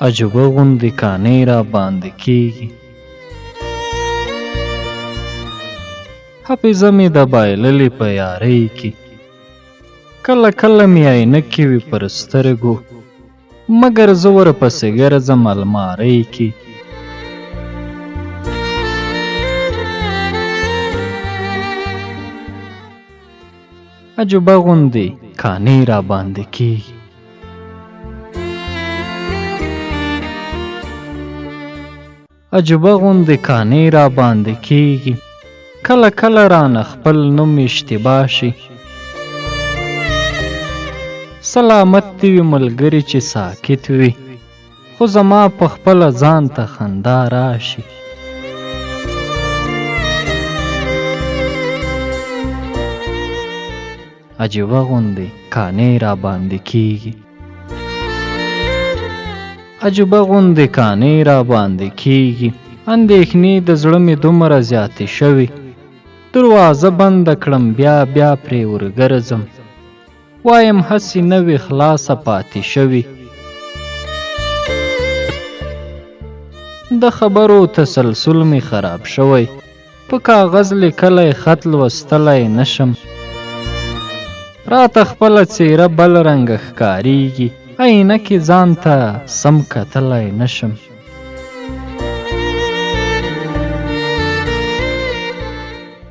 عجبه غوندې کانې را باندې کېږي. حافظه مې د بایللې په یارۍ کې، کله کله مې عینکې وي پر سترګو، مګر زه ورپسې ګرځم المارۍ کې. عجبه غوندې کانې را باندې کېږي. عجبه غوندې کانې را باندې کېږي، کله کله رانه خپل نوم اشتباه شي. سلامت دې وي ملګري چې ساکت وي، خو زما په خپله ځان ته خندا راشي. عجبه غوندې کانې را باندې کېږي. عجبه غوندې کانې را باندې کېږي، اندېښنې د زړه مې دومره زیاتې شوي، دروازه بنده کړم بیا بیا پرې ورګرځم، وایم هسې نه وي خلاصه پاتې شوي. د خبرو تسلسل مې خراب شوی، په کاغذ لیکلی خط لوستلی نشم، راته خپله څېره بل رنګه ښکارېږي، عینکې ځان ته سم کتلی نشم.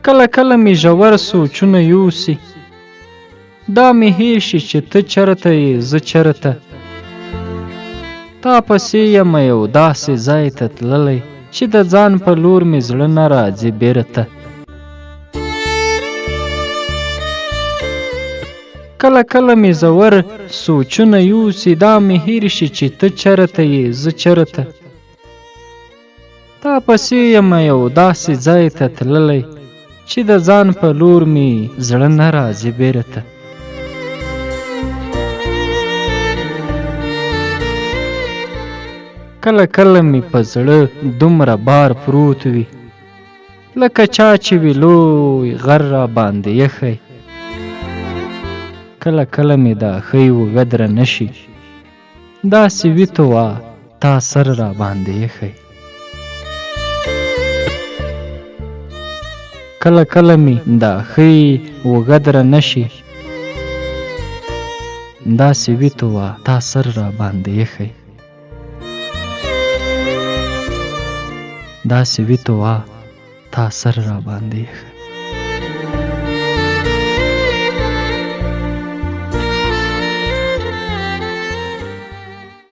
کله کله مې ژور سوچونه یوسي، دا مې هېر شي چې ته چرته یې زه چرته، تا پسې یم یو داسې ځای ته تللی، چې د ځان په لور مې زړه نه راځي بېرته. کله کله مې ژور سوچونه یوسي، دا مې هېر شي چې ته چرته یې زه چرته، تا پسې یم یو داسې ځای ته تللی، چې د ځان په لور مې زړه نه راځي بېرته. کله کله مې په زړه دومره بار پروت وي، لکه چا چې وي لوی غر را باندې یخی. کله کله مې دا ښۍ اوږه درنه شي، داسې وي ته وا تا سر را باندې یخی. کله کله مې دا ښۍ اوږه درنه شي، داسې وي ته وا تا سر را باندې یخی. داسې وي ته وا تا سر را باندې یخی.